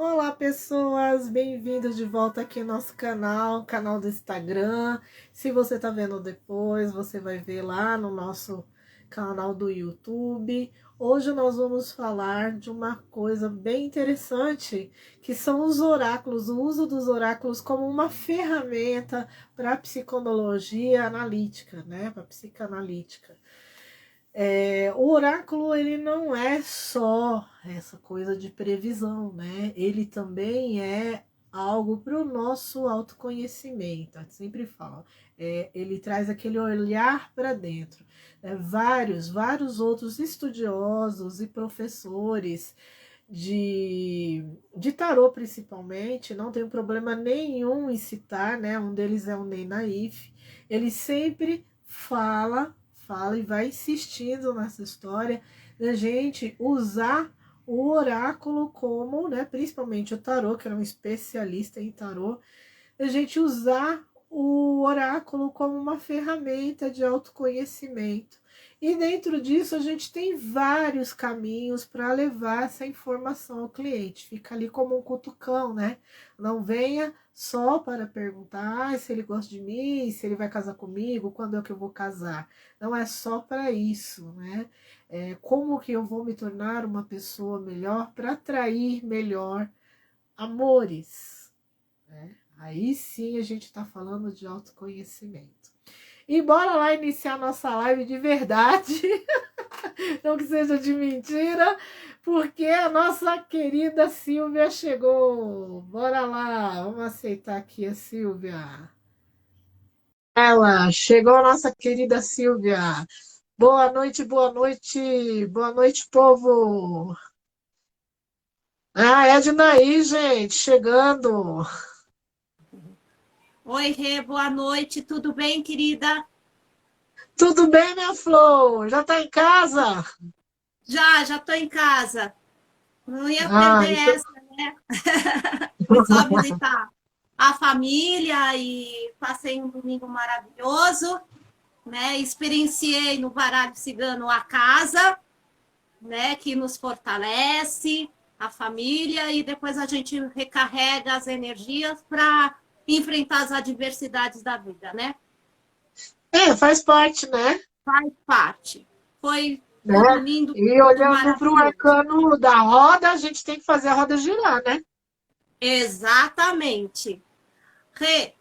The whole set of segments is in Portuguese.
Olá, pessoas! Bem-vindos de volta aqui ao nosso canal do Instagram. Se você está vendo depois, você vai ver lá no nosso canal do YouTube. Hoje nós vamos falar de uma coisa bem interessante, que são os oráculos, o uso dos oráculos como uma ferramenta para a psicologia analítica, né? Para a psicanalítica. O oráculo, ele não é só essa coisa de previsão, né? Ele também é algo para o nosso autoconhecimento. Eu sempre falo, ele traz aquele olhar para dentro. Vários outros estudiosos e professores de tarô, principalmente, não tem problema nenhum em citar, né? Um deles é o Ney Naif. Ele sempre fala e vai insistindo nessa história da gente usar o oráculo como, né, principalmente o tarô, que era um especialista em tarô, a gente usar o oráculo como uma ferramenta de autoconhecimento. E dentro disso a gente tem vários caminhos para levar essa informação ao cliente. Fica ali como um cutucão, né? Não venha só para perguntar se ele gosta de mim, se ele vai casar comigo, quando é que eu vou casar. Não é só para isso, né? Como que eu vou me tornar uma pessoa melhor para atrair melhor amores, né? Aí sim a gente está falando de autoconhecimento. E bora lá iniciar nossa live de verdade, não que seja de mentira, porque a nossa querida Silvia chegou. Bora lá, vamos aceitar aqui a Silvia. Ela chegou, a nossa querida Silvia. Boa noite, boa noite, povo. Ah, Edna aí, gente, chegando. Oi, Rê, boa noite, tudo bem, querida? Tudo bem, minha Flor? Já tá em casa? Já estou em casa. Não ia Ah, perder então... essa, né? Fui só visitar a família e passei um domingo maravilhoso, né? Experienciei no baralho cigano a casa, né? Que nos fortalece, a família, e depois a gente recarrega as energias para enfrentar as adversidades da vida, né? Faz parte, né? Faz parte. Foi Né? tudo lindo, E tudo olhando para o maravilhoso. arcano da roda, a gente tem que fazer a roda girar, né? Exatamente. Rê,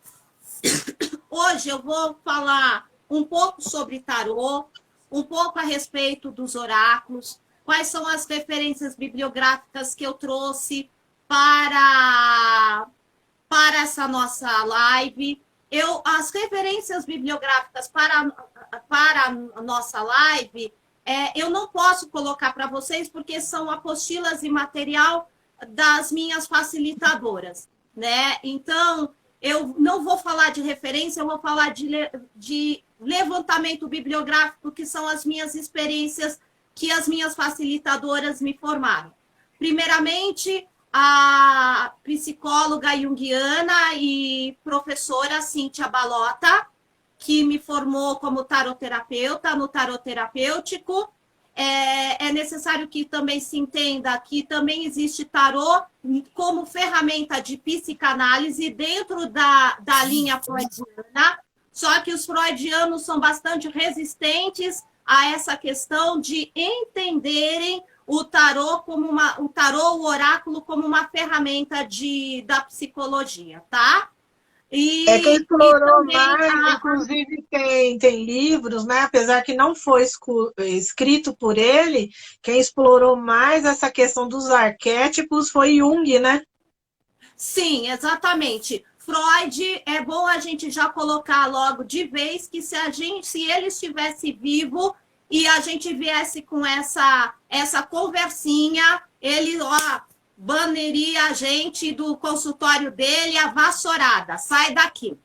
hoje eu vou falar um pouco sobre tarô, um pouco a respeito dos oráculos, quais são as referências bibliográficas que eu trouxe para, para essa nossa live. As referências bibliográficas para a nossa live, eu não posso colocar para vocês porque são apostilas e material das minhas facilitadoras, né? Então, eu não vou falar de referência, eu vou falar de levantamento bibliográfico, que são as minhas experiências que as minhas facilitadoras me formaram. Primeiramente, a psicóloga junguiana e professora Cíntia Balota, que me formou como taroterapeuta no tarot terapêutico. É necessário que também se entenda que também existe tarô como ferramenta de psicanálise dentro da linha freudiana, só que os freudianos são bastante resistentes a essa questão de entenderem o tarô o oráculo como uma ferramenta da psicologia, tá? Quem E explorou também mais, inclusive tem livros, né? Apesar que não foi escrito por ele, quem explorou mais essa questão dos arquétipos foi Jung, né? sim, exatamente. Freud, é bom a gente já colocar logo de vez que se ele estivesse vivo e a gente viesse com essa conversinha, ele baneria a gente do consultório dele a vassourada. Sai daqui.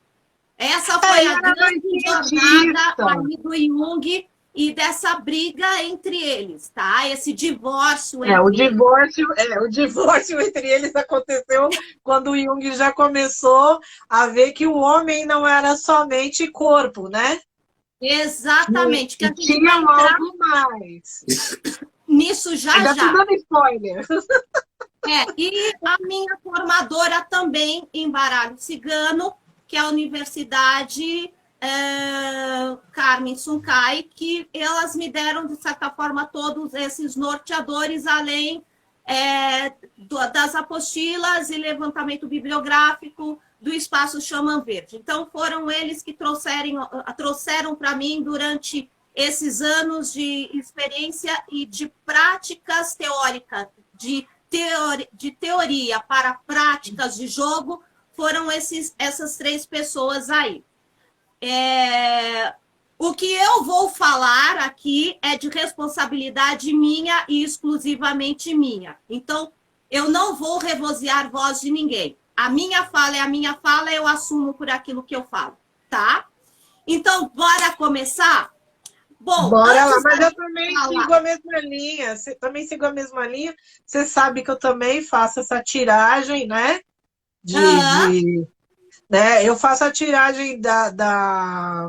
Essa foi Ele a era mais grande jornada cientista. aí do Jung e dessa briga entre eles, tá? Esse divórcio O entre eles. divórcio, o divórcio entre eles aconteceu quando o Jung já começou a ver que o homem não era somente corpo, né? Exatamente, que E a gente vai tinha entrar algo mais. nisso já Ainda tô já. dando spoiler. E a minha formadora também em baralho cigano, que é a Universidade Carmen Sunkai, que elas me deram, de certa forma, todos esses norteadores, além das apostilas e levantamento bibliográfico do Espaço Xamã Verde. Então, foram eles que trouxeram para mim, durante esses anos de experiência e de práticas teóricas, de teoria para práticas de jogo, foram essas 3 pessoas aí. O que eu vou falar aqui é de responsabilidade minha e exclusivamente minha. Então, eu não vou revozear voz de ninguém. A minha fala é a minha fala, eu assumo por aquilo que eu falo, tá? Então, bora começar? Bom, bora lá, mas eu também sigo a mesma linha. Também sigo a mesma linha. Você sabe que eu também faço essa tiragem, né? Né? Eu faço a tiragem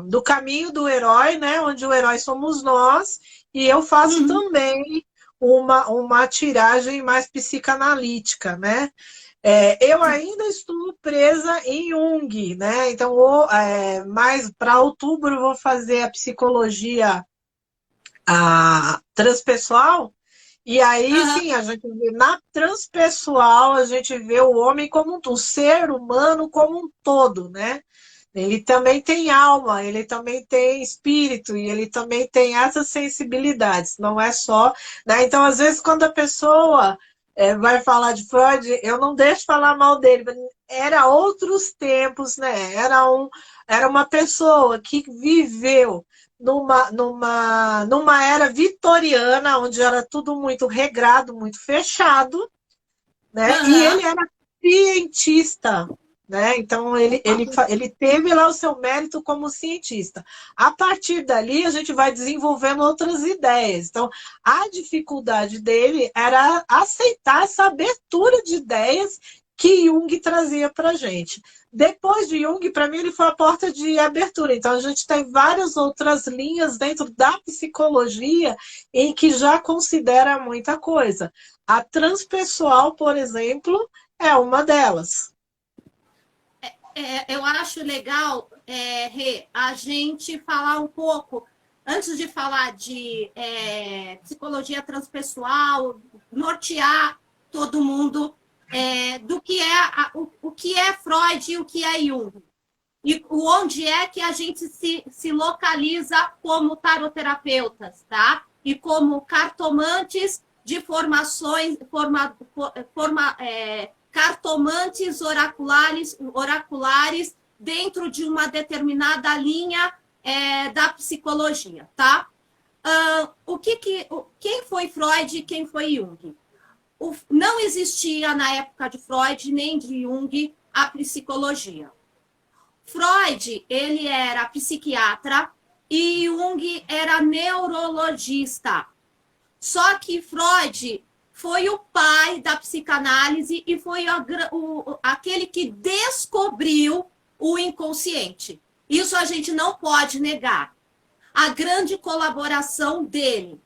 do caminho do herói, né? Onde o herói somos nós, e eu faço também uma tiragem mais psicanalítica, né? Eu ainda estou presa em Jung, né? Então, mais para outubro eu vou fazer a psicologia transpessoal. E aí, sim, a gente vê na transpessoal, a gente vê o homem como um ser humano como um todo, né? Ele também tem alma, ele também tem espírito, e ele também tem essas sensibilidades, não é só, né? Então, às vezes, quando a pessoa vai falar de Freud, eu não deixo falar mal dele, era outros tempos, né? Era uma pessoa que viveu numa era vitoriana, onde era tudo muito regrado, muito fechado, né? E ele era cientista, né? Então ele teve lá o seu mérito como cientista. A partir dali a gente vai desenvolvendo outras ideias. Então a dificuldade dele era aceitar essa abertura de ideias que Jung trazia para a gente. Depois de Jung, para mim, ele foi a porta de abertura. Então, a gente tem várias outras linhas dentro da psicologia em que já considera muita coisa. A transpessoal, por exemplo, é uma delas. Eu acho legal, Rê, a gente falar um pouco, antes de falar de psicologia transpessoal, nortear todo mundo do que o que é Freud e o que é Jung. E onde é que a gente se localiza como taroterapeutas, tá? E como cartomantes de formações, cartomantes oraculares dentro de uma determinada linha da psicologia, tá? Quem foi Freud e quem foi Jung? Não existia na época de Freud nem de Jung a psicologia. Freud, ele era psiquiatra e Jung era neurologista. Só que Freud foi o pai da psicanálise e foi aquele que descobriu o inconsciente. Isso a gente não pode negar. A grande colaboração dele.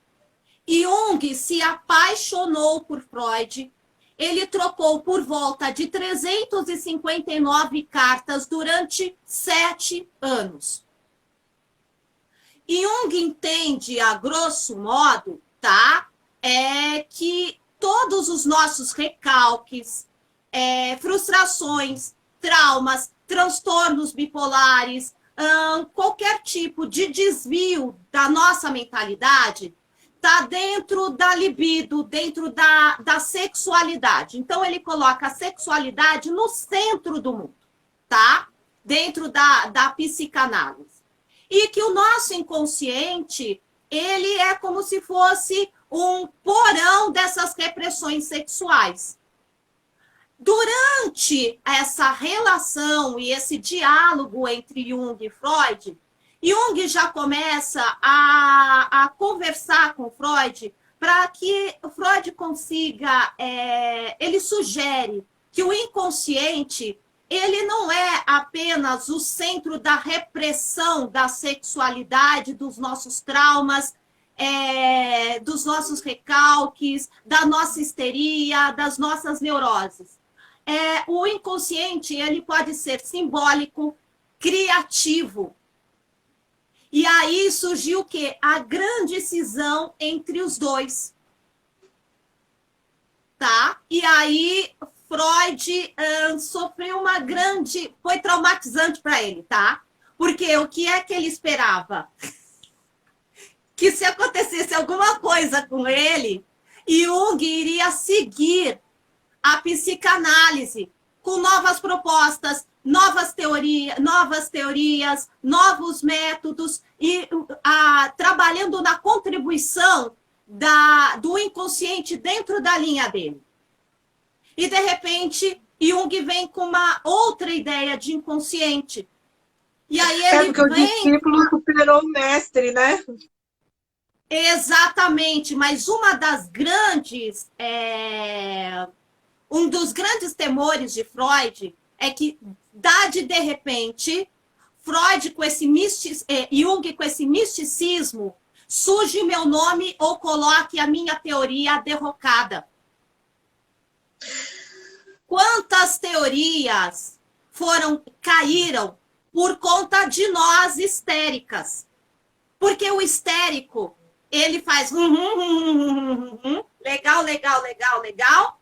Jung se apaixonou por Freud. Ele trocou por volta de 359 cartas durante 7 anos. Jung entende, a grosso modo, tá? Que todos os nossos recalques, frustrações, traumas, transtornos bipolares, qualquer tipo de desvio da nossa mentalidade está dentro da libido, dentro da sexualidade. Então, ele coloca a sexualidade no centro do mundo, tá? Dentro da psicanálise. E que o nosso inconsciente, ele é como se fosse um porão dessas repressões sexuais. Durante essa relação e esse diálogo entre Jung e Freud, Jung já começa a conversar com Freud para que Freud consiga, ele sugere que o inconsciente, ele não é apenas o centro da repressão da sexualidade, dos nossos traumas, dos nossos recalques, da nossa histeria, das nossas neuroses. O inconsciente, ele pode ser simbólico, criativo. E aí surgiu o quê? A grande cisão entre os dois. Tá? E aí Freud sofreu uma grande... Foi traumatizante para ele, tá? Porque o que é que ele esperava? Que se acontecesse alguma coisa com ele, Jung iria seguir a psicanálise com novas propostas, novas teorias, novos métodos, e trabalhando na contribuição do inconsciente dentro da linha dele. E, de repente, Jung vem com uma outra ideia de inconsciente. E aí ele porque o discípulo superou o mestre, né? Exatamente, mas um dos grandes temores de Freud é que, de repente, Freud com esse Jung com esse misticismo, surge o meu nome ou coloque a minha teoria derrocada. Quantas teorias caíram por conta de nós histéricas? Porque o histérico, ele faz legal, legal, legal, legal,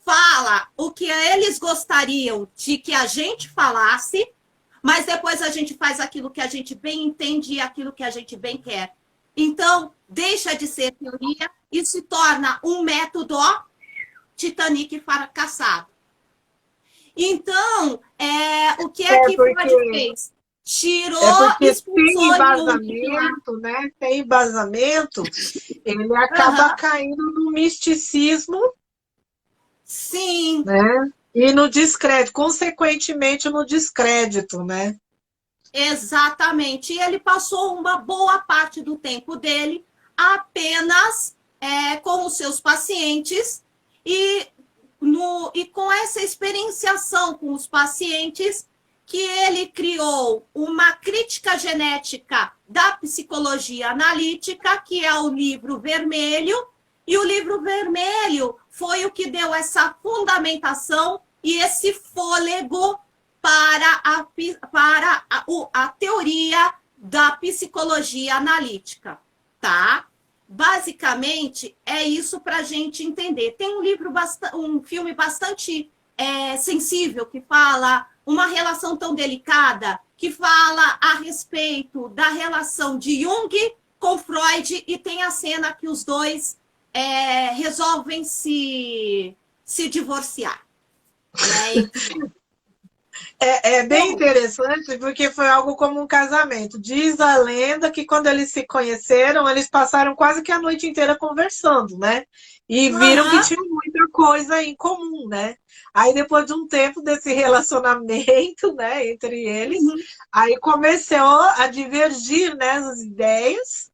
fala o que eles gostariam de que a gente falasse, mas depois a gente faz aquilo que a gente bem entende e aquilo que a gente bem quer. Então, deixa de ser teoria e se torna um método Titanic fracassado. Então, o que é que Freud fez? Tirou, expulsou tem embasamento, né? Tem embasamento, ele acaba caindo no misticismo. Sim. Né? E no descrédito, consequentemente no descrédito, né? Exatamente. E ele passou uma boa parte do tempo dele apenas com os seus pacientes e com essa experienciação com os pacientes que ele criou uma crítica genética da psicologia analítica, que é o livro vermelho, e o livro vermelho foi o que deu essa fundamentação e esse fôlego para a teoria da psicologia analítica, tá? Basicamente, é isso para a gente entender. Tem um filme bastante sensível que fala uma relação tão delicada, que fala a respeito da relação de Jung com Freud, e tem a cena que os dois resolvem se divorciar. É bem interessante, porque foi algo como um casamento. Diz a lenda que quando eles se conheceram, eles passaram quase que a noite inteira conversando, né? E viram que tinha muita coisa em comum, né? Aí depois de um tempo desse relacionamento, né, entre eles, aí começou a divergir, né, as ideias.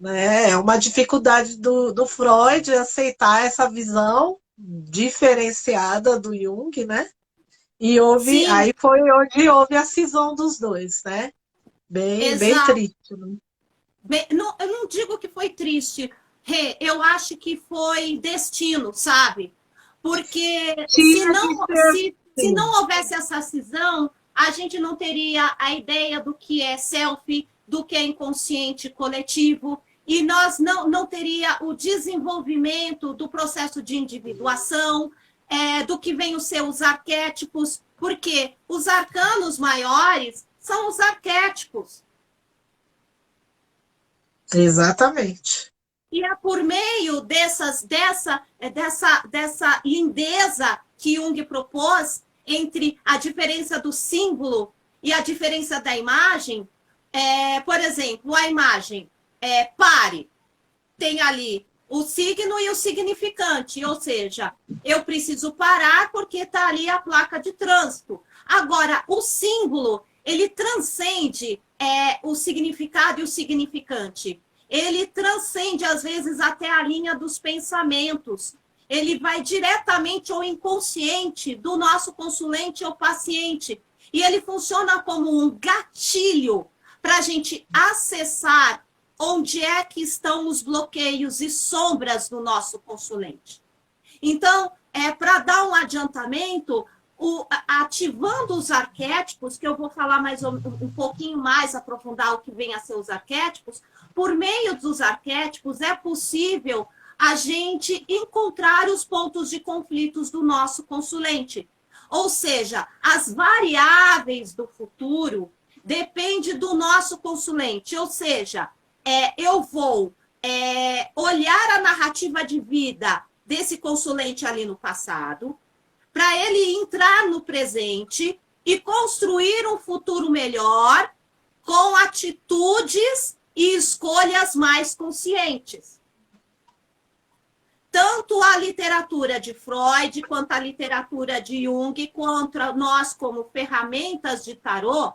Né? É uma dificuldade do Freud aceitar essa visão diferenciada do Jung, né? E aí foi onde houve a cisão dos dois, né? Bem triste. Né? Eu não digo que foi triste, eu acho que foi destino, sabe? Porque se não houvesse essa cisão, a gente não teria a ideia do que é self, do que é inconsciente coletivo, e nós não teria o desenvolvimento do processo de individuação, do que vem os seus arquétipos, porque os arcanos maiores são os arquétipos. Exatamente. E é por meio dessa lindeza que Jung propôs entre a diferença do símbolo e a diferença da imagem. Por exemplo, a imagem pare, tem ali o signo e o significante, ou seja, eu preciso parar porque está ali a placa de trânsito. Agora, o símbolo, ele transcende o significado e o significante. Ele transcende, às vezes, até a linha dos pensamentos. Ele vai diretamente ao inconsciente do nosso consulente ou paciente. E ele funciona como um gatilho para a gente acessar onde é que estão os bloqueios e sombras do nosso consulente. Então, para dar um adiantamento, ativando os arquétipos, que eu vou falar mais um pouquinho mais, aprofundar o que vem a ser os arquétipos, por meio dos arquétipos é possível a gente encontrar os pontos de conflitos do nosso consulente. Ou seja, as variáveis do futuro dependem do nosso consulente. Ou seja, eu vou olhar a narrativa de vida desse consulente ali no passado, para ele entrar no presente e construir um futuro melhor com atitudes e escolhas mais conscientes. Tanto a literatura de Freud, quanto a literatura de Jung, quanto nós como ferramentas de tarô,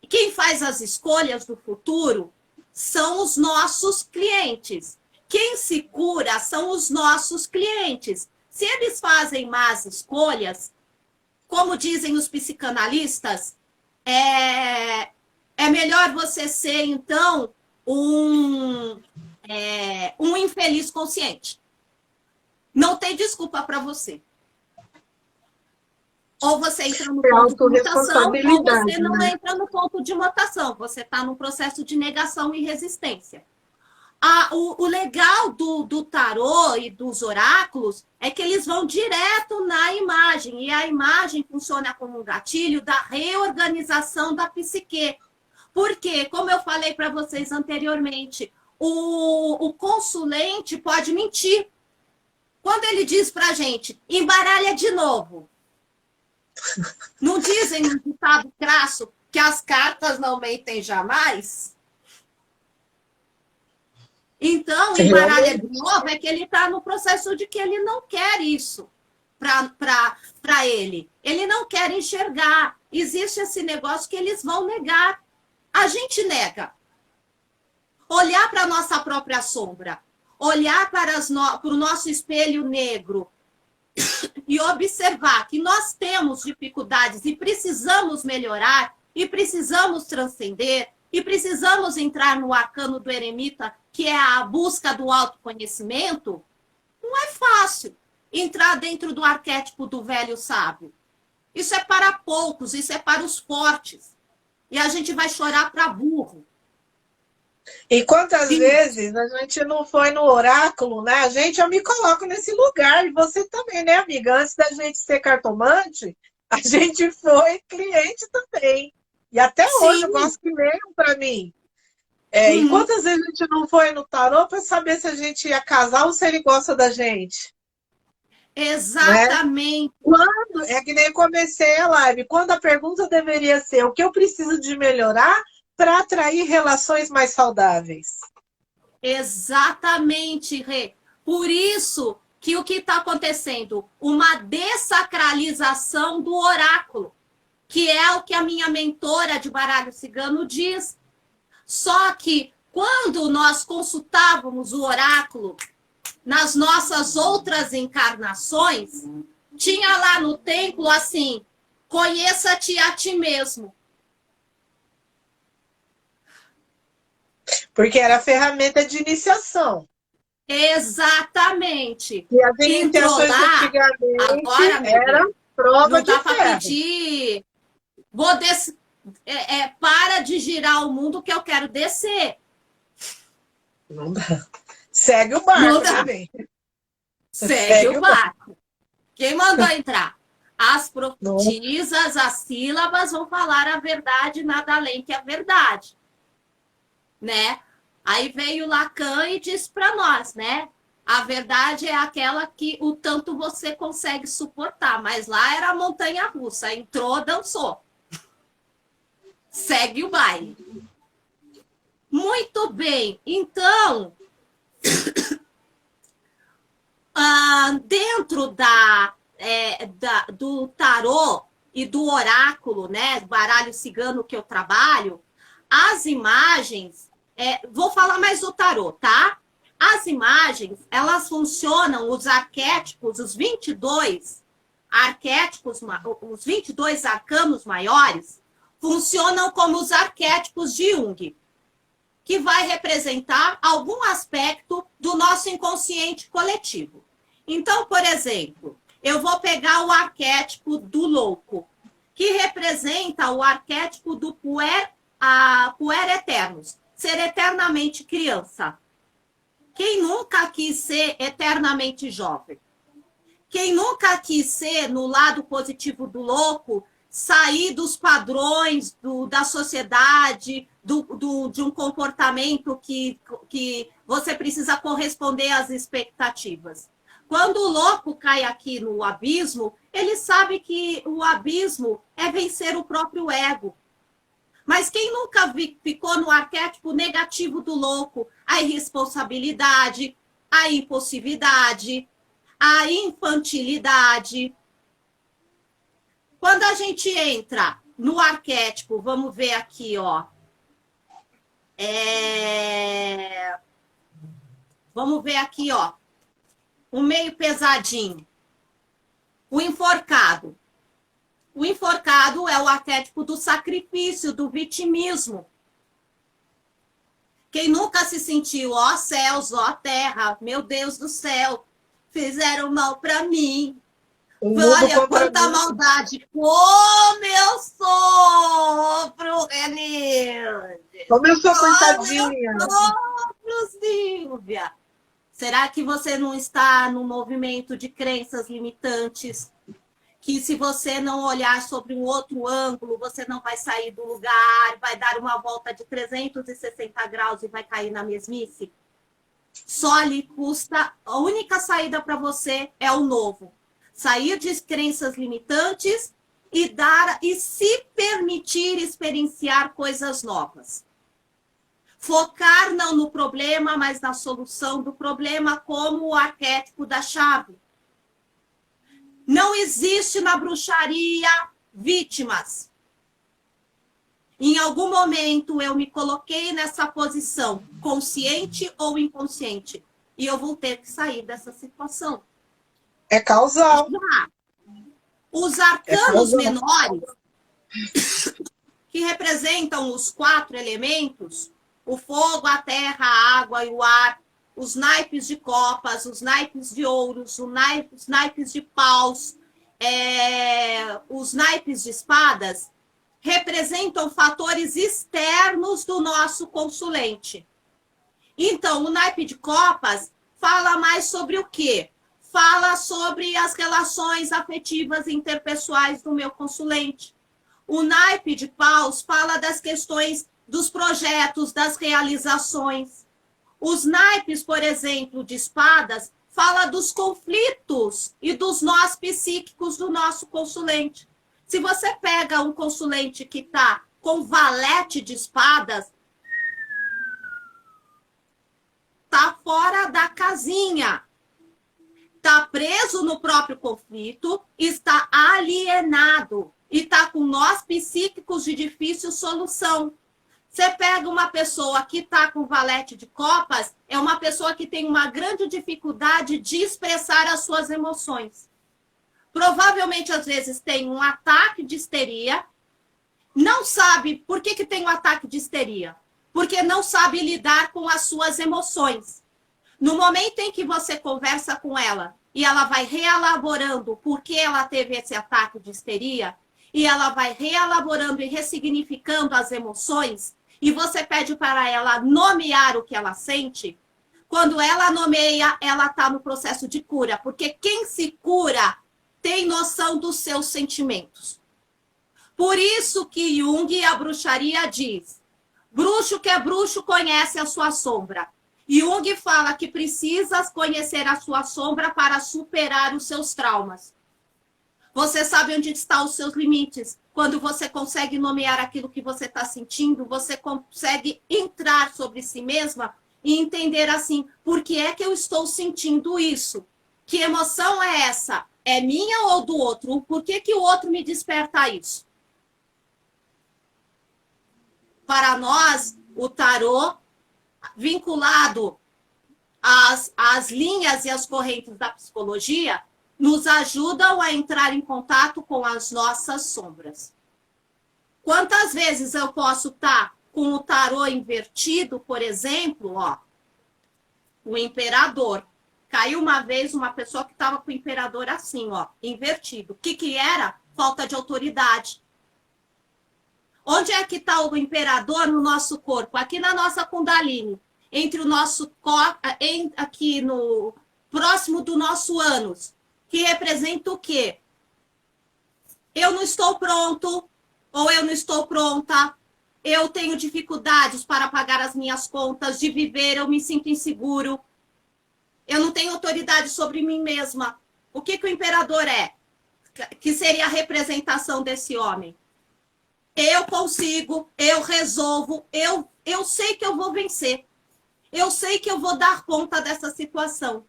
quem faz as escolhas do futuro são os nossos clientes. Quem se cura são os nossos clientes. Se eles fazem más escolhas, como dizem os psicanalistas, é melhor você ser, então, um infeliz consciente. Não tem desculpa para você. Ou você entra no ponto de mutação, ou você não entra no ponto de mutação. Você está num processo de negação e resistência. O legal do tarô e dos oráculos é que eles vão direto na imagem. E a imagem funciona como um gatilho da reorganização da psique. Porque, como eu falei para vocês anteriormente, o consulente pode mentir. Quando ele diz para a gente, embaralha de novo. Não dizem no ditado crasso que as cartas não mentem jamais? Então, embaralha de novo é que ele está no processo de que ele não quer isso para ele. Ele não quer enxergar. Existe esse negócio que eles vão negar. A gente nega. Olhar para a nossa própria sombra. Olhar para o nosso espelho negro e observar que nós temos dificuldades e precisamos melhorar e precisamos transcender e precisamos entrar no arcano do eremita, que é a busca do autoconhecimento, não é fácil entrar dentro do arquétipo do velho sábio. Isso é para poucos, isso é para os fortes. E a gente vai chorar para burro. E quantas vezes a gente não foi no oráculo, né? Eu me coloco nesse lugar, e você também, né, amiga? Antes da gente ser cartomante, a gente foi cliente também. E até hoje eu gosto que leiam para mim. E quantas vezes a gente não foi no tarô para saber se a gente ia casar ou se ele gosta da gente? Exatamente. Né? É que nem eu comecei a live. Quando a pergunta deveria ser o que eu preciso de melhorar para atrair relações mais saudáveis. Exatamente, Rê. Por isso que o que está acontecendo? Uma dessacralização do oráculo, que é o que a minha mentora de baralho cigano diz. Só que quando nós consultávamos o oráculo nas nossas outras encarnações, tinha lá no templo assim, conheça-te a ti mesmo. Porque era a ferramenta de iniciação. Exatamente. E as iniciações antigamente agora, era prova não de dá para ferro. pedir. Para de girar o mundo que eu quero descer. Não dá. Segue o barco também. Segue o barco. Quem mandou entrar? As profetisas, as sílabas vão falar a verdade, nada além que a verdade. Né? Aí veio Lacan e disse para nós, né? A verdade é aquela que o tanto você consegue suportar, mas lá era a montanha-russa, entrou, dançou. Segue o baile. Muito bem, então, dentro do tarô e do oráculo, né, baralho cigano que eu trabalho, as imagens, vou falar mais do tarô, tá? As imagens, elas funcionam, os arquétipos, os 22 arquétipos, os 22 arcanos maiores, funcionam como os arquétipos de Jung. O que vai representar algum aspecto do nosso inconsciente coletivo. Então, por exemplo, eu vou pegar o arquétipo do louco, que representa o arquétipo do puer eternus, ser eternamente criança. Quem nunca quis ser eternamente jovem? Quem nunca quis ser, no lado positivo do louco, sair dos padrões da sociedade, de um comportamento que você precisa corresponder às expectativas? Quando o louco cai aqui no abismo, ele sabe que o abismo é vencer o próprio ego. Mas quem nunca ficou no arquétipo negativo do louco? A irresponsabilidade, a impulsividade, a infantilidade. Quando a gente entra no arquétipo, vamos ver aqui, ó. Vamos ver aqui, ó. Um meio pesadinho. O enforcado. O enforcado é o arquétipo do sacrifício, do vitimismo. Quem nunca se sentiu, ó céus, ó terra, meu Deus do céu, fizeram mal para mim. Olha quanta maldade. Como eu sofro, Renilde. Como eu sou coitadinha. Como eu sofro, Silvia. Será que você não está no movimento de crenças limitantes? Que se você não olhar sobre um outro ângulo, você não vai sair do lugar, vai dar uma volta de 360 graus e vai cair na mesmice? Só lhe custa, a única saída para você é o novo. Sair de crenças limitantes e se permitir experienciar coisas novas. Focar não no problema, mas na solução do problema, como o arquétipo da chave. Não existe na bruxaria vítimas. Em algum momento eu me coloquei nessa posição, consciente ou inconsciente, e eu vou ter que sair dessa situação. É causal. Os arcanos menores, que representam os 4 elementos, o fogo, a terra, a água e o ar, os naipes de copas, os naipes de ouros, os naipes de paus, os naipes de espadas, representam fatores externos do nosso consulente. Então, o naipe de copas fala mais sobre o quê? Fala sobre as relações afetivas e interpessoais do meu consulente. O naipe de paus fala das questões dos projetos, das realizações. Os naipes, por exemplo, de espadas, fala dos conflitos e dos nós psíquicos do nosso consulente. Se você pega um consulente que está com valete de espadas, está fora da casinha, está preso no próprio conflito, está alienado e está com nós psíquicos de difícil solução. Você pega uma pessoa que está com valete de copas, é uma pessoa que tem uma grande dificuldade de expressar as suas emoções. Provavelmente, às vezes, tem um ataque de histeria, não sabe por que tem um ataque de histeria, porque não sabe lidar com as suas emoções. No momento em que você conversa com ela e ela vai reelaborando por que ela teve esse ataque de histeria, e ela vai reelaborando e ressignificando as emoções, e você pede para ela nomear o que ela sente, quando ela nomeia, ela está no processo de cura, porque quem se cura tem noção dos seus sentimentos. Por isso que Jung e a bruxaria diz, bruxo que é bruxo conhece a sua sombra. Jung fala que precisa conhecer a sua sombra para superar os seus traumas. Você sabe onde estão os seus limites. Quando você consegue nomear aquilo que você está sentindo, você consegue entrar sobre si mesma e entender assim, por que é que eu estou sentindo isso? Que emoção é essa? É minha ou do outro? Por que o outro me desperta isso? Para nós, o tarô, vinculado às linhas e às correntes da psicologia, nos ajudam a entrar em contato com as nossas sombras. Quantas vezes eu posso estar com o tarô invertido, por exemplo, ó, o imperador. Caiu uma vez uma pessoa que estava com o imperador assim, ó, invertido. O que que era? Falta de autoridade. Onde é que está o imperador no nosso corpo? Aqui na nossa Kundalini. Entre o nosso corpo, aqui no próximo do nosso ânus, que representa o quê? Eu não estou pronto, ou eu não estou pronta, eu tenho dificuldades para pagar as minhas contas, de viver, eu me sinto inseguro, eu não tenho autoridade sobre mim mesma. O que que o imperador é? Que seria a representação desse homem? Eu consigo, eu resolvo, eu sei que eu vou vencer. Eu sei que eu vou dar conta dessa situação.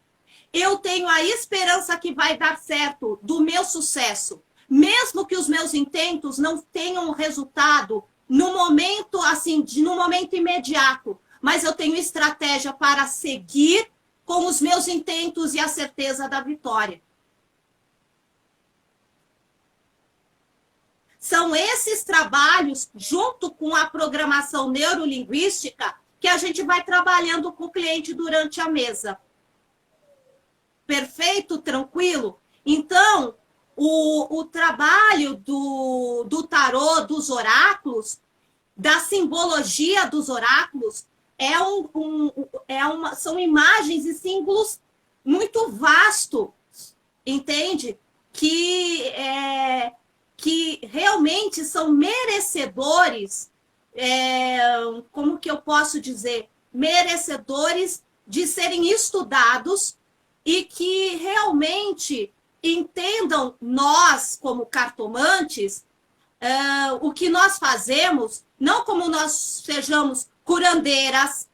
Eu tenho a esperança que vai dar certo do meu sucesso. Mesmo que os meus intentos não tenham resultado no momento, assim, no momento imediato. Mas eu tenho estratégia para seguir com os meus intentos e a certeza da vitória. São esses trabalhos, junto com a programação neurolinguística, que a gente vai trabalhando com o cliente durante a mesa. Perfeito? Tranquilo? Então, o trabalho do tarô, dos oráculos, da simbologia dos oráculos, são imagens e símbolos muito vastos, entende? Que realmente são merecedores, como que eu posso dizer? Merecedores de serem estudados e que realmente entendam nós, como cartomantes, o que nós fazemos, não como nós sejamos curandeiras,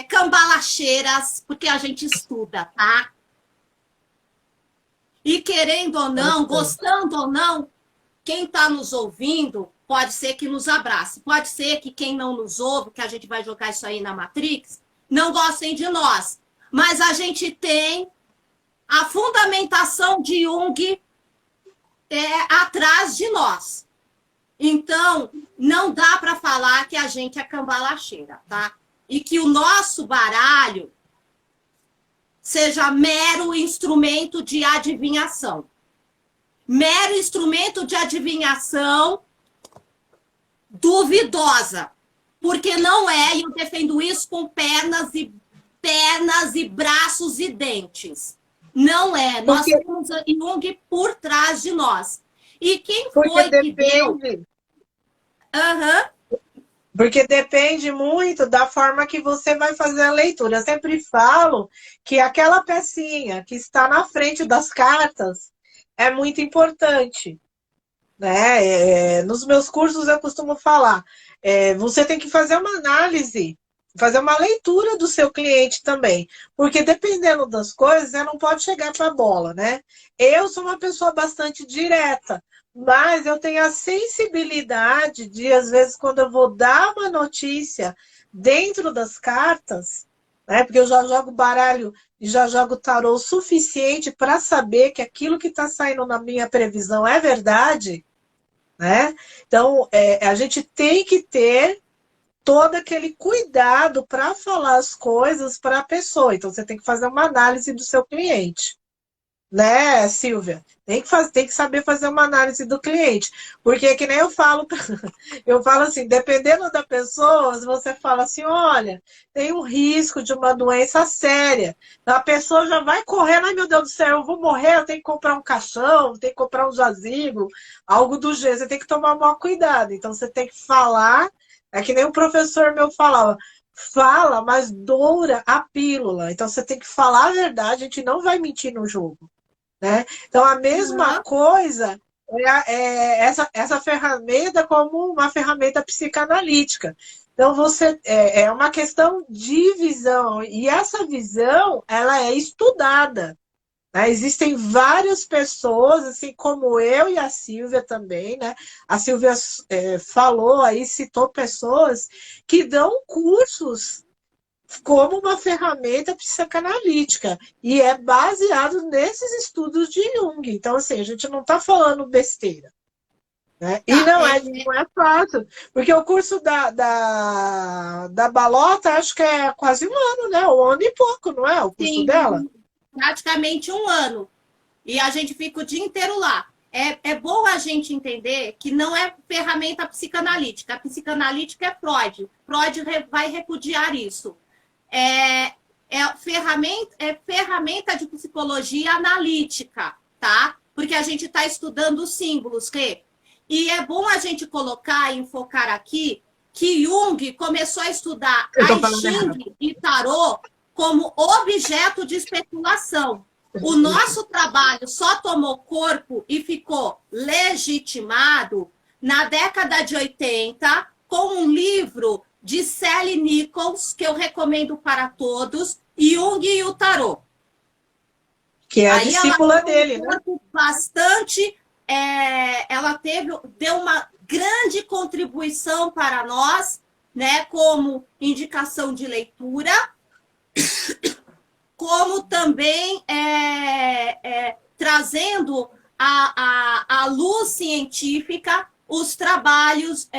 cambalacheiras, porque a gente estuda, tá? E querendo ou não, gostando ou não, quem está nos ouvindo pode ser que nos abrace. Pode ser que quem não nos ouve, que a gente vai jogar isso aí na Matrix, não gostem de nós. Mas a gente tem a fundamentação de Jung atrás de nós. Então, não dá para falar que a gente é cambalacheira, tá? E que o nosso baralho seja mero instrumento de adivinhação. Mero instrumento de adivinhação duvidosa. Porque não é, e eu defendo isso com pernas e braços e dentes. Não é. Nós temos Jung por trás de nós. E quem foi que deu? Porque depende muito da forma que você vai fazer a leitura. Eu sempre falo que aquela pecinha que está na frente das cartas é muito importante, né? Nos meus cursos eu costumo falar, você tem que fazer uma análise, fazer uma leitura do seu cliente também, porque dependendo das coisas, você não pode chegar para a bola, né? Eu sou uma pessoa bastante direta, mas eu tenho a sensibilidade de, às vezes, quando eu vou dar uma notícia dentro das cartas, né? Porque eu já jogo baralho e já jogo tarô o suficiente para saber que aquilo que está saindo na minha previsão é verdade, né? Então, a gente tem que ter todo aquele cuidado para falar as coisas para a pessoa. Então, você tem que fazer uma análise do seu cliente. Né, Silvia? Tem que saber fazer uma análise do cliente. Porque, que nem eu falo assim, dependendo da pessoa, você fala assim, olha, tem um risco de uma doença séria. A pessoa já vai correndo, ai meu Deus do céu, eu vou morrer, eu tenho que comprar um caixão, tenho que comprar um jazigo, algo do gênero. Você tem que tomar maior cuidado. Então, você tem que falar, é que nem um professor meu falava, fala, mas doura a pílula. Então, você tem que falar a verdade, a gente não vai mentir no jogo. Né? Então, a mesma coisa essa ferramenta como uma ferramenta psicanalítica. Então, é uma questão de visão, e essa visão ela é estudada. Né? Existem várias pessoas, assim como eu e a Silvia também, né? A Silvia falou aí, citou pessoas que dão cursos como uma ferramenta psicanalítica. E é baseado nesses estudos de Jung. Então, assim, a gente não está falando besteira. Né? E Tá, não é fácil, porque o curso da Balota, acho que é quase um ano, né? Um ano e pouco, não é? O curso dela? sim, praticamente um ano. E a gente fica o dia inteiro lá. É bom a gente entender que não é ferramenta psicanalítica. A psicanalítica é Freud. Freud vai repudiar isso. É, é ferramenta de psicologia analítica, tá? Porque a gente está estudando os símbolos, que e é bom a gente colocar e enfocar aqui que Jung começou a estudar Eu tô I falando errado. Ching e Tarot como objeto de especulação. O nosso trabalho só tomou corpo e ficou legitimado na década de 80 com um livro de Sally Nichols, que eu recomendo para todos, Jung e o Tarot. Que é a Aí ela discípula tomou um dele, né? corpo bastante. Ela deu uma grande contribuição para nós, né, como indicação de leitura, como também trazendo a luz científica os trabalhos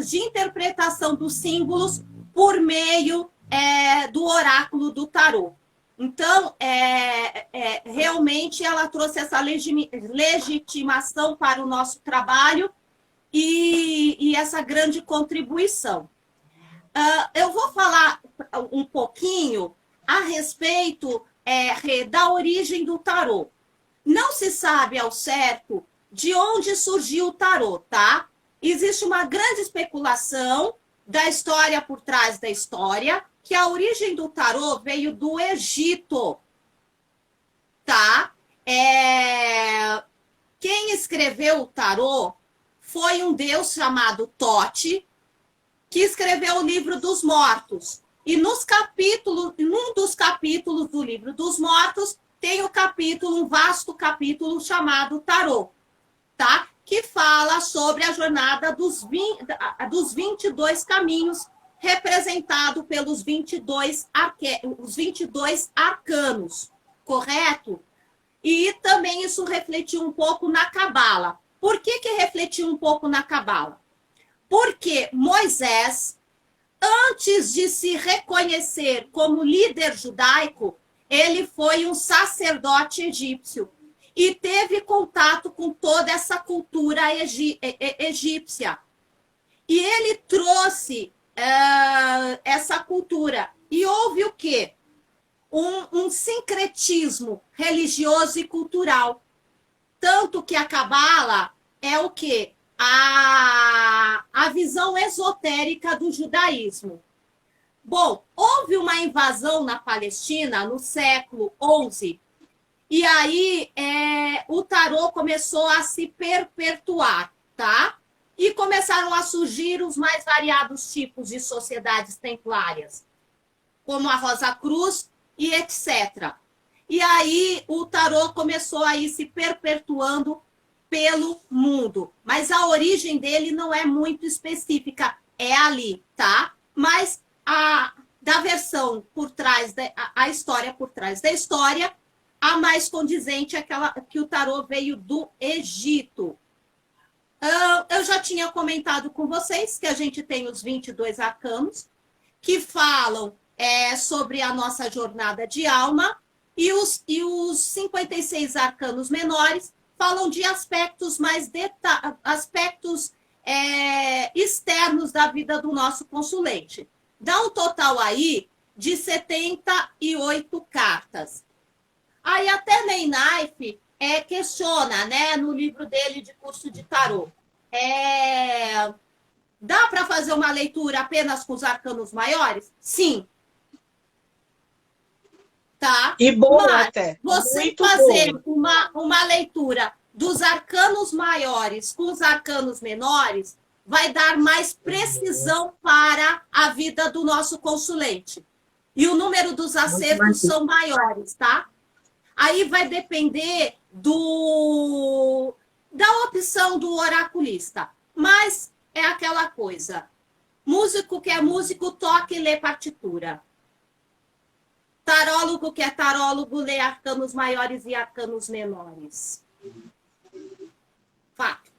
de interpretação dos símbolos por meio do oráculo do tarô. Então, realmente, ela trouxe essa legitimação para o nosso trabalho e essa grande contribuição. Eu vou falar um pouquinho a respeito da origem do tarô. Não se sabe ao certo de onde surgiu o tarô, tá? Existe uma grande especulação da história por trás da história, que a origem do tarô veio do Egito, tá? Quem escreveu o tarô foi um deus chamado Tote, que escreveu o livro dos mortos. E num dos capítulos do livro dos mortos, tem um vasto capítulo chamado Tarô, tá? Que fala sobre a jornada dos 22 caminhos, representado pelos 22 arcanos, correto? E também isso refletiu um pouco na Cabala. Por que refletiu um pouco na Cabala? Porque Moisés, antes de se reconhecer como líder judaico, ele foi um sacerdote egípcio e teve contato com toda essa cultura egípcia. E ele trouxe essa cultura. E houve o quê? Um sincretismo religioso e cultural. Tanto que a Cabala é o quê? A visão esotérica do judaísmo. Bom, houve uma invasão na Palestina no século XI, e aí o tarô começou a se perpetuar, tá? E começaram a surgir os mais variados tipos de sociedades templárias, como a Rosa Cruz e etc. E aí o tarô começou a ir se perpetuando pelo mundo. Mas a origem dele não é muito específica, é ali, tá? Mas da versão por trás, a história por trás da história, a mais condizente é aquela que o tarô veio do Egito. Eu já tinha comentado com vocês que a gente tem os 22 arcanos, que falam sobre a nossa jornada de alma, e os 56 arcanos menores falam de aspectos aspectos externos da vida do nosso consulente. Dá um total aí de 78 cartas. Aí até Ney Knife questiona, né, no livro dele de curso de tarô. Dá para fazer uma leitura apenas com os arcanos maiores? Sim. Tá? E boa Mas até. você Muito fazer boa. uma leitura dos arcanos maiores com os arcanos menores vai dar mais precisão para a vida do nosso consulente. E o número dos acertos são maiores, tá? Aí vai depender da opção do oraculista. Mas é aquela coisa. Músico que é músico, toca e lê partitura. Tarólogo que é tarólogo, lê arcanos maiores e arcanos menores. Fato.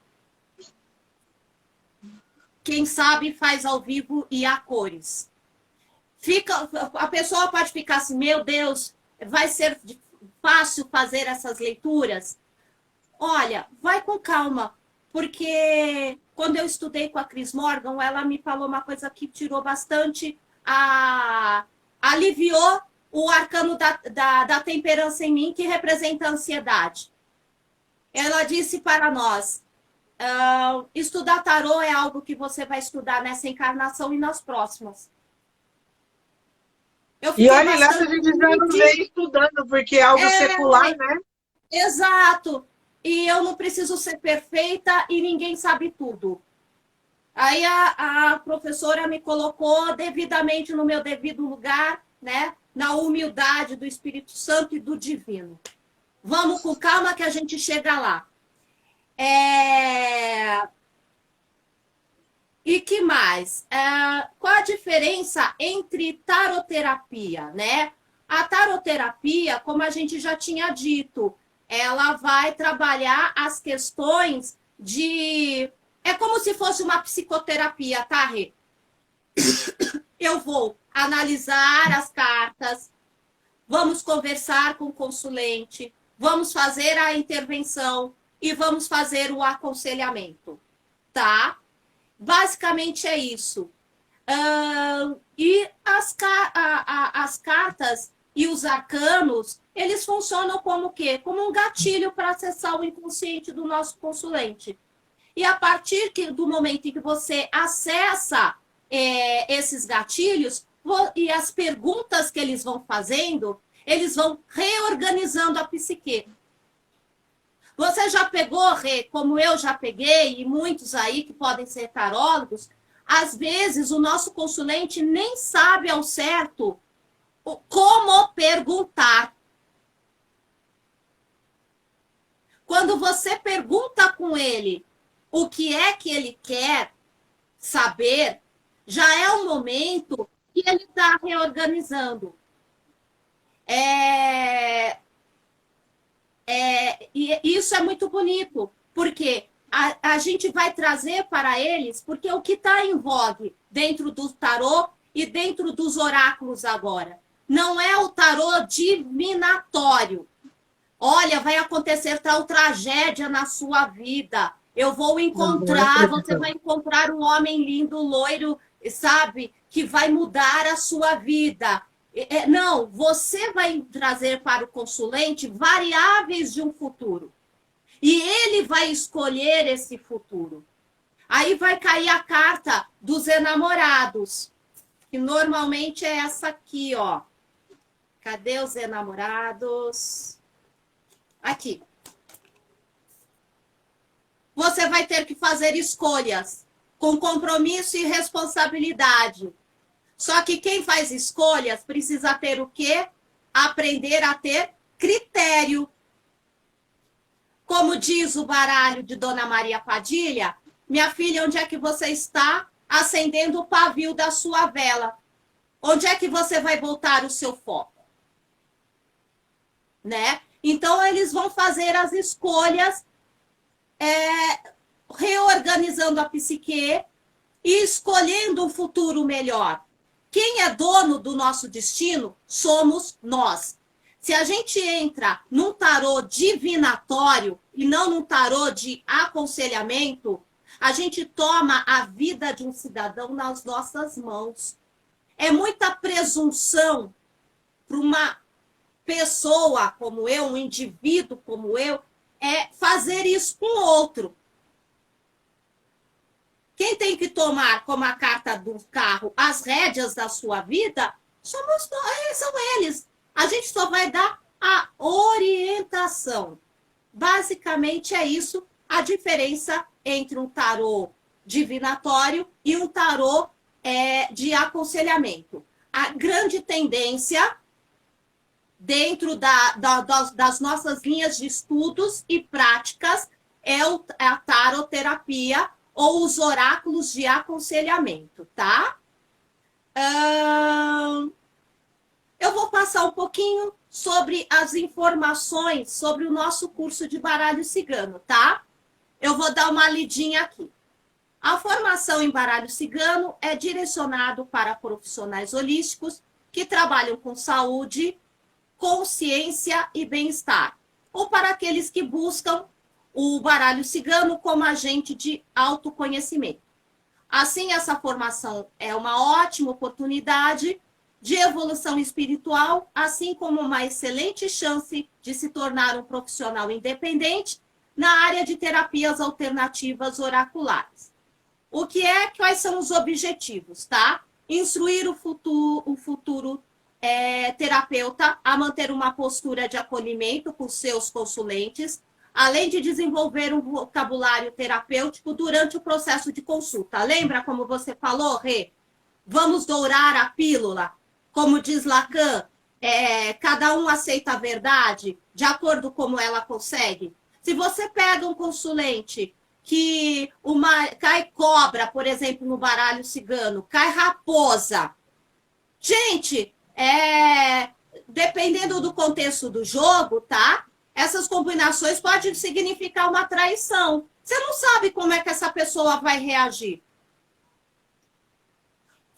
quem sabe faz ao vivo e a cores. A pessoa pode ficar assim, meu Deus, vai ser fácil fazer essas leituras? Olha, vai com calma, porque quando eu estudei com a Cris Morgan, ela me falou uma coisa que tirou bastante, aliviou o arcano da temperança em mim, que representa a ansiedade. Ela disse para nós, estudar tarô é algo que você vai estudar nessa encarnação e nas próximas. E olha lá que a gente já não vem estudando, porque é algo secular, né? Exato. E eu não preciso ser perfeita e ninguém sabe tudo. Aí a professora me colocou devidamente no meu devido lugar, né? Na humildade do Espírito Santo e do Divino. Vamos com calma que a gente chega lá. E que mais? Qual a diferença entre taroterapia, né? A taroterapia, como a gente já tinha dito, ela vai trabalhar as questões de... É como se fosse uma psicoterapia, tá, Rê? Eu vou analisar as cartas, vamos conversar com o consulente, vamos fazer a intervenção e vamos fazer o aconselhamento, tá? Basicamente é isso. E as cartas e os arcanos, eles funcionam como o quê? Como um gatilho para acessar o inconsciente do nosso consulente. E a partir do momento em que você acessa esses gatilhos e as perguntas que eles vão fazendo, eles vão reorganizando a psique. Você já pegou, Rê, como eu já peguei, e muitos aí que podem ser tarólogos, às vezes o nosso consulente nem sabe ao certo como perguntar. Quando você pergunta com ele o que é que ele quer saber, já é um momento que ele está reorganizando. E isso é muito bonito, porque a gente vai trazer para eles, porque o que está em vogue dentro do tarô e dentro dos oráculos agora, não é o tarô divinatório. Olha, vai acontecer tal tragédia na sua vida. Eu vou encontrar, você vai encontrar um homem lindo, loiro, sabe? Que vai mudar a sua vida. Não, você vai trazer para o consulente variáveis de um futuro. E ele vai escolher esse futuro. Aí vai cair a carta dos enamorados, que normalmente é essa aqui, ó. Cadê os enamorados? Aqui. Você vai ter que fazer escolhas com compromisso e responsabilidade. Só que quem faz escolhas precisa ter o quê? Aprender a ter critério. Como diz o baralho de Dona Maria Padilha, minha filha, onde é que você está acendendo o pavio da sua vela? Onde é que você vai voltar o seu foco? Né? Então, eles vão fazer as escolhas reorganizando a psique e escolhendo um futuro melhor. Quem é dono do nosso destino somos nós. Se a gente entra num tarô divinatório e não num tarô de aconselhamento, a gente toma a vida de um cidadão nas nossas mãos. É muita presunção para uma pessoa como eu, um indivíduo como eu, fazer isso com outro. Quem tem que tomar, como a carta do carro, as rédeas da sua vida, são eles. A gente só vai dar a orientação. Basicamente é isso a diferença entre um tarô divinatório e um tarô de aconselhamento. A grande tendência dentro das nossas linhas de estudos e práticas é a taroterapia ou os oráculos de aconselhamento, tá? Eu vou passar um pouquinho sobre as informações sobre o nosso curso de baralho cigano, tá? Eu vou dar uma lidinha aqui. A formação em baralho cigano é direcionado para profissionais holísticos que trabalham com saúde, consciência e bem-estar, ou para aqueles que buscam o baralho cigano como agente de autoconhecimento. Assim, essa formação é uma ótima oportunidade de evolução espiritual, assim como uma excelente chance de se tornar um profissional independente na área de terapias alternativas oraculares. Quais são os objetivos, tá? Instruir o futuro terapeuta a manter uma postura de acolhimento com seus consulentes, além de desenvolver um vocabulário terapêutico durante o processo de consulta. Lembra como você falou, Rê? Vamos dourar a pílula? Como diz Lacan, cada um aceita a verdade de acordo com como ela consegue. Se você pega um consulente que cai cobra, por exemplo, no baralho cigano, cai raposa. Gente, dependendo do contexto do jogo, tá? Essas combinações podem significar uma traição. Você não sabe como é que essa pessoa vai reagir.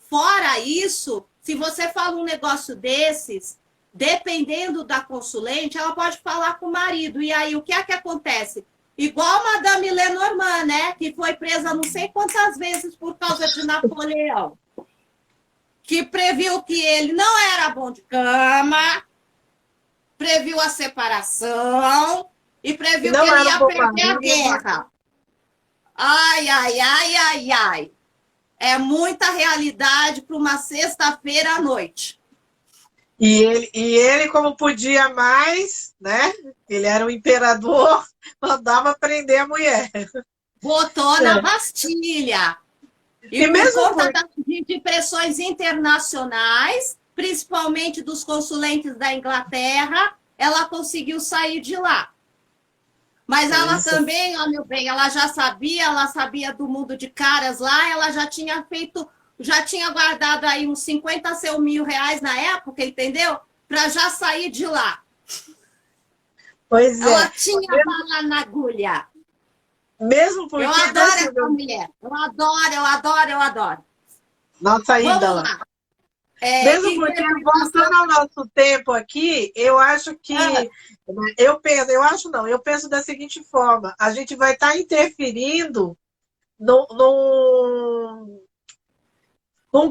Fora isso, se você fala um negócio desses, dependendo da consulente, ela pode falar com o marido. E aí, o que é que acontece? Igual a Madame Lenormand, né? Que foi presa não sei quantas vezes por causa de Napoleão. Que previu que ele não era bom de cama, previu a separação e previu que ele ia perder a guerra. Ai, ai, ai, ai, ai. É muita realidade para uma sexta-feira à noite. E ele, como podia mais, né? Ele era o imperador, mandava prender a mulher. Botou na Bastilha. E por conta de pressões internacionais, principalmente dos consulentes da Inglaterra, ela conseguiu sair de lá. Mas ela também, ó, meu bem, ela sabia do mundo de caras lá, ela já tinha guardado aí uns 50 mil reais na época, entendeu? Para já sair de lá. Pois é. Ela tinha bala na agulha. Mesmo porque... Eu adoro essa mulher. Eu adoro. Nossa ida lá. Mesmo porque, voltando ao nosso tempo aqui, eu acho que... Eu penso da seguinte forma. A gente vai estar interferindo num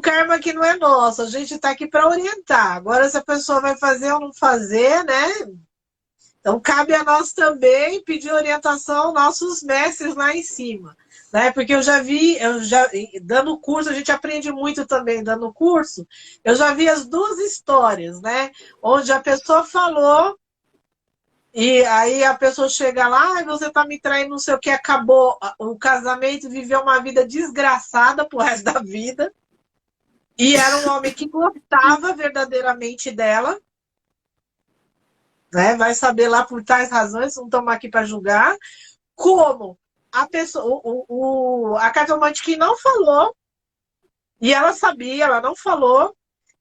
karma que não é nosso. A gente está aqui para orientar. Agora, se a pessoa vai fazer ou não fazer, né? Então, cabe a nós também pedir orientação aos nossos mestres lá em cima. Né? Porque dando curso, a gente aprende muito também dando curso. Eu já vi as duas histórias, né? Onde a pessoa falou, e aí a pessoa chega lá, você tá me traindo, não sei o que, acabou o casamento, viveu uma vida desgraçada pro resto da vida. E era um homem que gostava verdadeiramente dela. Né? Vai saber lá por tais razões, não estamos aqui para julgar. Como a pessoa, a cartomante que não falou, e ela sabia, ela não falou,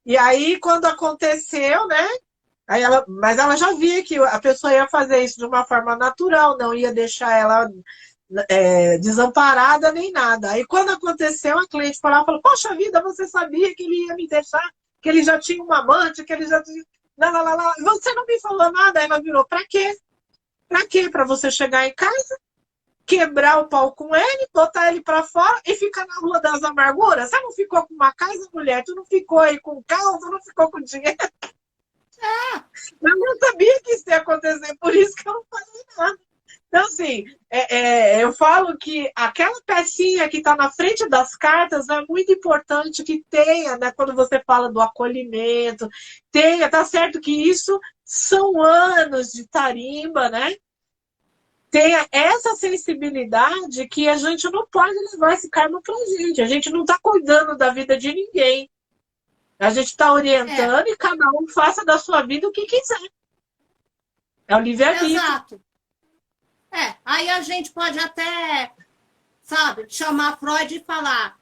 e aí quando aconteceu, né? Mas ela já via que a pessoa ia fazer isso de uma forma natural, não ia deixar ela desamparada nem nada. Aí quando aconteceu, a cliente falou, poxa vida, você sabia que ele ia me deixar, que ele já tinha uma amante, que ele já tinha... Lá. Você não me falou nada. Ela virou, pra quê? Pra quê? Pra você chegar em casa, quebrar o pau com ele, botar ele pra fora e ficar na Rua das Amarguras? Você não ficou com uma casa, mulher? Tu não ficou aí com carro? Tu não ficou com dinheiro? Eu não sabia que isso ia acontecer, por isso que eu não fazia nada. Então, assim, eu falo que aquela pecinha que está na frente das cartas é muito importante que tenha, né, quando você fala do acolhimento, tá certo que isso são anos de tarimba, né? Tenha essa sensibilidade que a gente não pode levar esse karma pra gente. A gente não está cuidando da vida de ninguém. A gente está orientando e cada um faça da sua vida o que quiser. É o livre-arbítrio. Exato. Aí a gente pode até, sabe, chamar Freud e falar,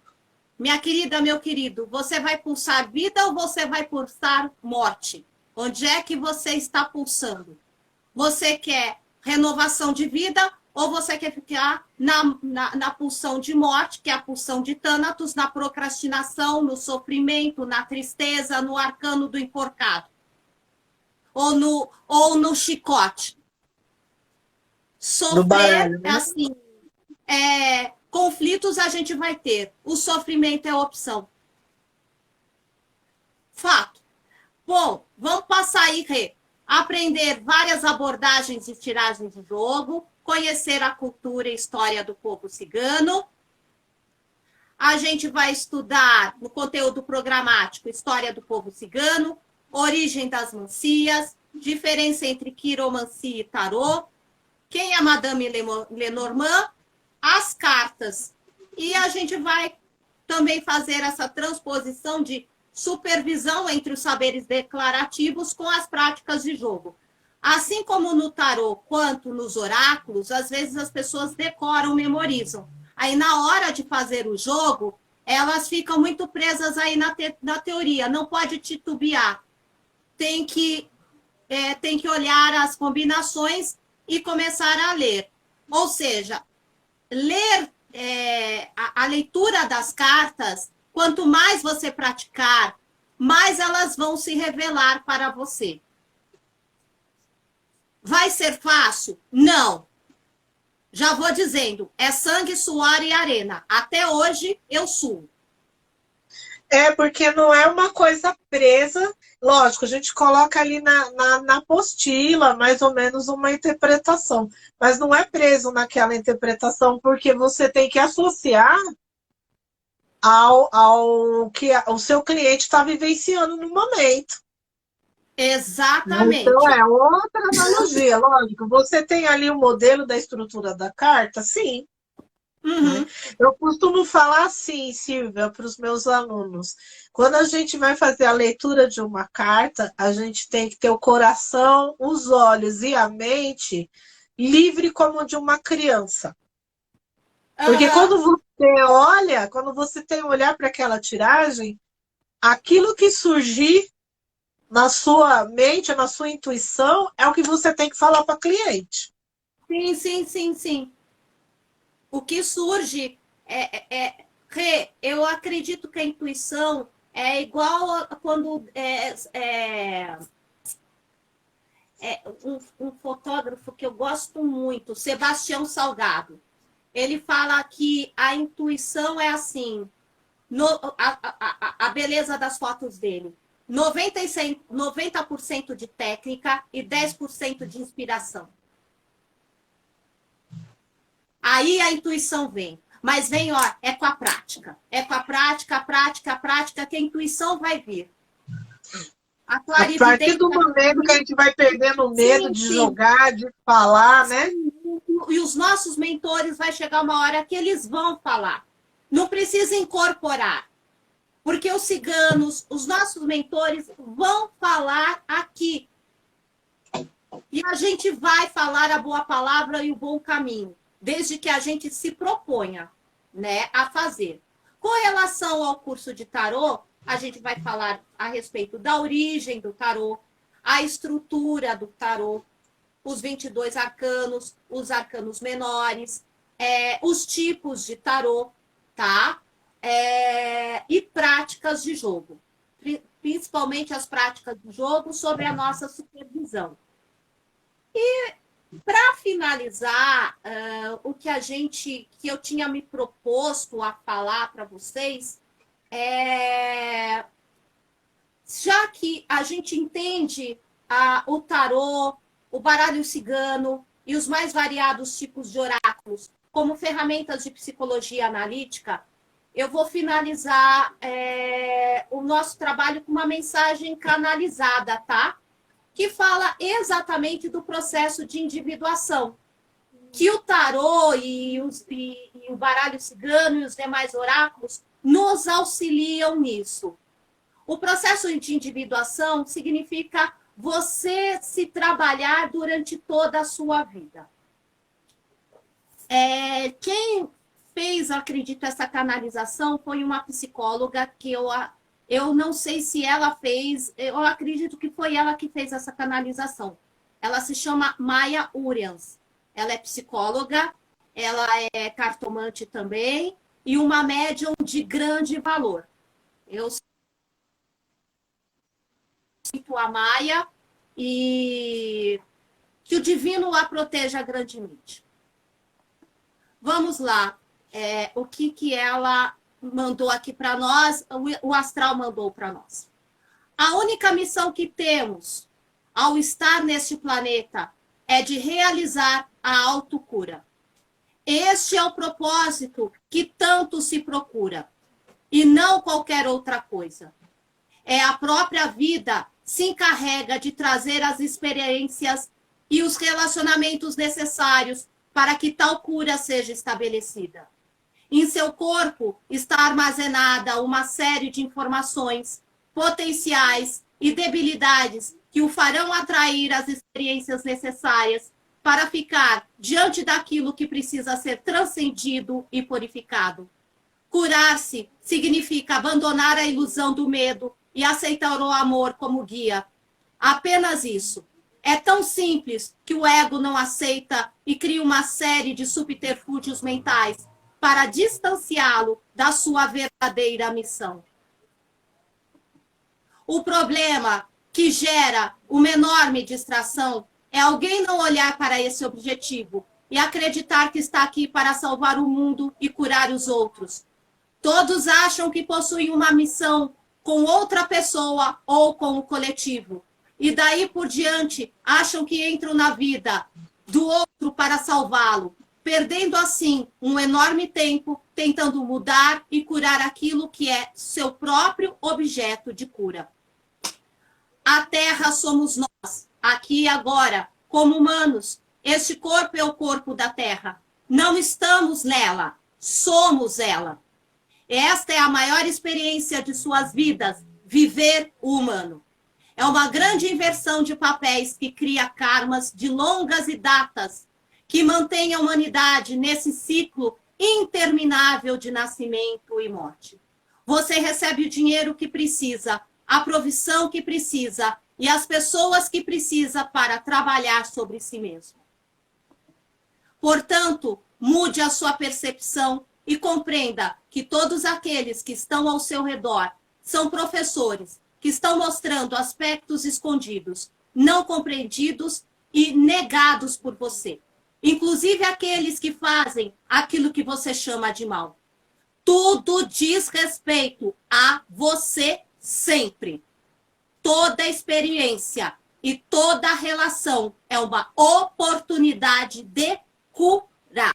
minha querida, meu querido, você vai pulsar vida ou você vai pulsar morte? Onde é que você está pulsando? Você quer renovação de vida ou você quer ficar na pulsão de morte, que é a pulsão de Thanatos, na procrastinação, no sofrimento, na tristeza, no arcano do enforcado, ou no chicote. No Sofrer, baralho, é né? assim, conflitos a gente vai ter, o sofrimento é opção. Fato. Bom, vamos passar aí, Rê. Aprender várias abordagens e tiragens de jogo, conhecer a cultura e história do povo cigano. A gente vai estudar no conteúdo programático história do povo cigano, origem das mancias, diferença entre quiromancia e tarô, quem é Madame Lenormand, as cartas. E a gente vai também fazer essa transposição de supervisão entre os saberes declarativos com as práticas de jogo. Assim como no tarô quanto nos oráculos, às vezes as pessoas decoram, memorizam. Aí na hora de fazer o jogo, elas ficam muito presas aí na teoria, não pode titubear. Tem que olhar as combinações e começar a ler. Ou seja, ler a leitura das cartas, quanto mais você praticar, mais elas vão se revelar para você. Vai ser fácil? Não. Já vou dizendo, é sangue, suor e arena. Até hoje eu suo. Porque não é uma coisa presa. Lógico, a gente coloca ali na apostila, mais ou menos, uma interpretação. Mas não é preso naquela interpretação, porque você tem que associar ao que o seu cliente está vivenciando no momento. Então, Exatamente. é outra analogia, lógico. Você tem ali o modelo da estrutura da carta? Sim. Né? Uhum. Eu costumo falar assim, Silvia, para os meus alunos. Quando a gente vai fazer a leitura de uma carta, a gente tem que ter o coração, os olhos e a mente livre como de uma criança. Porque Uhum. quando você tem um olhar para aquela tiragem, aquilo que surgir na sua mente, na sua intuição, é o que você tem que falar para o cliente. Sim, sim, sim, sim. O que surge eu acredito que a intuição é igual a quando um fotógrafo que eu gosto muito, Sebastião Salgado, ele fala que a intuição é assim, a beleza das fotos dele. 90% de técnica e 10% de inspiração. Aí a intuição vem. Mas vem, ó, é com a prática. É com a prática, que a intuição vai vir. A A partir clarividência. do momento que a gente vai perdendo o medo Sim, de sim. jogar, de falar, né? E os nossos mentores vai chegar uma hora que eles vão falar. Não precisa incorporar. Porque os ciganos, os nossos mentores vão falar aqui. E a gente vai falar a boa palavra e o bom caminho, desde que a gente se proponha, né, a fazer. Com relação ao curso de tarô, a gente vai falar a respeito da origem do tarô, a estrutura do tarô, os 22 arcanos, os arcanos menores, os tipos de tarô, tá? E práticas de jogo, principalmente as práticas de jogo sob a nossa supervisão. Para finalizar, o que eu tinha me proposto a falar para vocês, já que a gente entende o tarô, o baralho cigano e os mais variados tipos de oráculos como ferramentas de psicologia analítica, eu vou finalizar o nosso trabalho com uma mensagem canalizada, tá? Que fala exatamente do processo de individuação, que o tarô e o baralho cigano e os demais oráculos nos auxiliam nisso. O processo de individuação significa você se trabalhar durante toda a sua vida. Quem fez, acredito, essa canalização foi uma psicóloga que eu não sei se ela fez, eu acredito que foi ela que fez essa canalização. Ela se chama Maya Urians. ela é psicóloga, ela é cartomante também, e uma médium de grande valor. Eu sinto a Maia e que o divino a proteja grandemente. Vamos lá. O que ela mandou aqui para nós, o astral mandou para nós. A única missão que temos ao estar neste planeta é de realizar a autocura. Este é o propósito que tanto se procura, e não qualquer outra coisa. É a própria vida se encarrega de trazer as experiências e os relacionamentos necessários para que tal cura seja estabelecida. Em seu corpo está armazenada uma série de informações, potenciais e debilidades que o farão atrair as experiências necessárias para ficar diante daquilo que precisa ser transcendido e purificado. Curar-se significa abandonar a ilusão do medo e aceitar o amor como guia. Apenas isso. É tão simples que o ego não aceita e cria uma série de subterfúgios mentais para distanciá-lo da sua verdadeira missão. O problema que gera uma enorme distração é alguém não olhar para esse objetivo e acreditar que está aqui para salvar o mundo e curar os outros. Todos acham que possuem uma missão com outra pessoa ou com o coletivo. E daí por diante acham que entram na vida do outro para salvá-lo, perdendo assim um enorme tempo tentando mudar e curar aquilo que é seu próprio objeto de cura. A Terra somos nós, aqui e agora, como humanos. Este corpo é o corpo da Terra. Não estamos nela, somos ela. Esta é a maior experiência de suas vidas, viver o humano. É uma grande inversão de papéis que cria karmas de longas e datas, que mantém a humanidade nesse ciclo interminável de nascimento e morte. Você recebe o dinheiro que precisa, a provisão que precisa e as pessoas que precisa para trabalhar sobre si mesmo. Portanto, mude a sua percepção e compreenda que todos aqueles que estão ao seu redor são professores que estão mostrando aspectos escondidos, não compreendidos e negados por você. Inclusive aqueles que fazem aquilo que você chama de mal. Tudo diz respeito a você sempre. Toda experiência e toda relação é uma oportunidade de curar.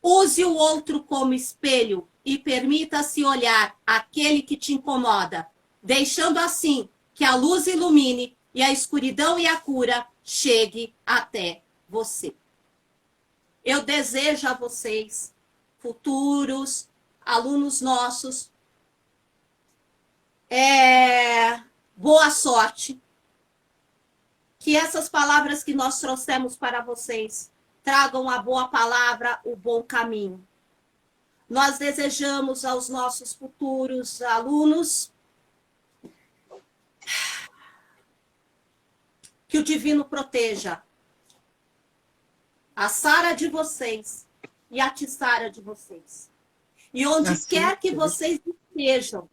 Use o outro como espelho e permita-se olhar aquele que te incomoda, deixando assim que a luz ilumine e a escuridão e a cura chegue até você. Eu desejo a vocês, futuros alunos nossos, boa sorte. Que essas palavras que nós trouxemos para vocês tragam a boa palavra, o bom caminho. Nós desejamos aos nossos futuros alunos que o divino proteja a Sara de vocês e a Tissara de vocês. E onde quer que vocês estejam,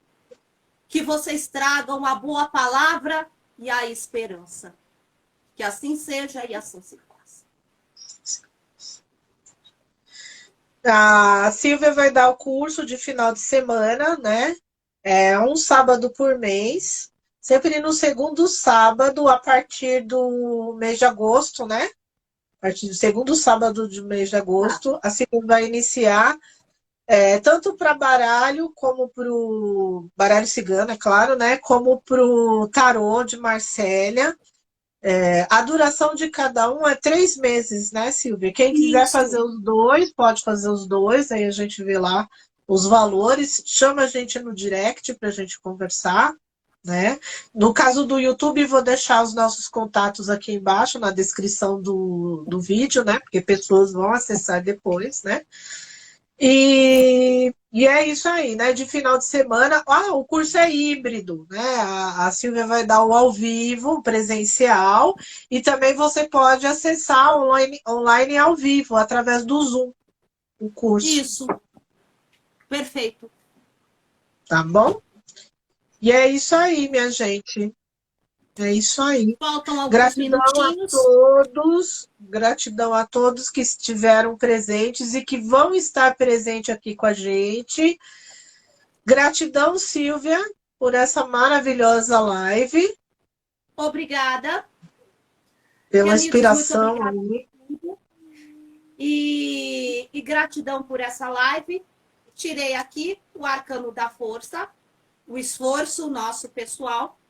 que vocês tragam a boa palavra e a esperança. Que assim seja e assim se faça. A Silvia vai dar o curso de final de semana, né? É um sábado por mês, sempre no segundo sábado, a partir do mês de agosto, né? A partir do segundo sábado do mês de agosto, a Silvia vai iniciar tanto para baralho, como para o baralho cigano, é claro, né? Como para o tarô de Marsella. A duração de cada um é 3 meses, né, Silvia? Quem quiser fazer os dois, pode fazer os dois, aí a gente vê lá os valores, chama a gente no direct para a gente conversar, né? No caso do YouTube, vou deixar os nossos contatos aqui embaixo, na descrição do vídeo, né? Porque pessoas vão acessar depois, né? E E é isso aí, né? De final de semana. Ah, o curso é híbrido, né? A Silvia vai dar o ao vivo, presencial, e também você pode acessar online e ao vivo, através do Zoom, o curso. Isso, perfeito. Tá bom? E é isso aí, minha gente. É isso aí. Faltam alguns minutinhos. Gratidão a todos que estiveram presentes e que vão estar presentes aqui com a gente. Gratidão, Silvia, por essa maravilhosa live, Obrigada. pela Queridos, muito inspiração obrigada. aí. E gratidão por essa live. Tirei aqui o arcano da força, o esforço nosso pessoal.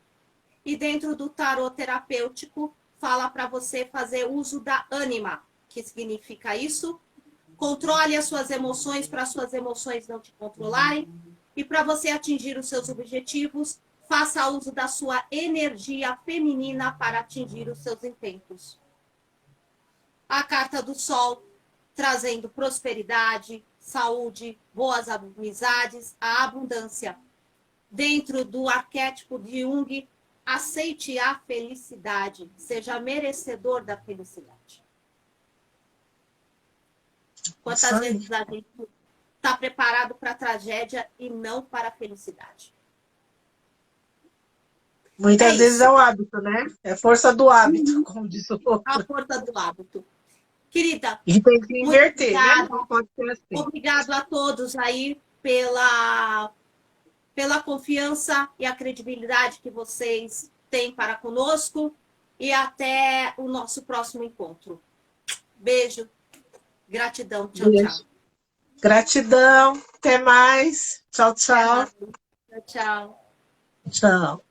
E dentro do tarô terapêutico, fala para você fazer uso da ânima. Que significa isso? Controle as suas emoções para as suas emoções não te controlarem. E para você atingir os seus objetivos, faça uso da sua energia feminina para atingir os seus intentos. A carta do Sol, trazendo prosperidade, saúde, boas amizades, a abundância. Dentro do arquétipo de Jung, aceite a felicidade, seja merecedor da felicidade. Quantas vezes a gente está preparado para a tragédia e não para a felicidade? Muitas vezes é o hábito, né? É força do hábito, como diz o outro. A força do hábito. Querida, E tem que inverter, né? Não pode ser assim. Obrigado a todos aí pela confiança e a credibilidade que vocês têm para conosco e até o nosso próximo encontro. Beijo, gratidão, tchau, tchau. Gratidão, até mais. Tchau, tchau. Tchau, tchau. Tchau.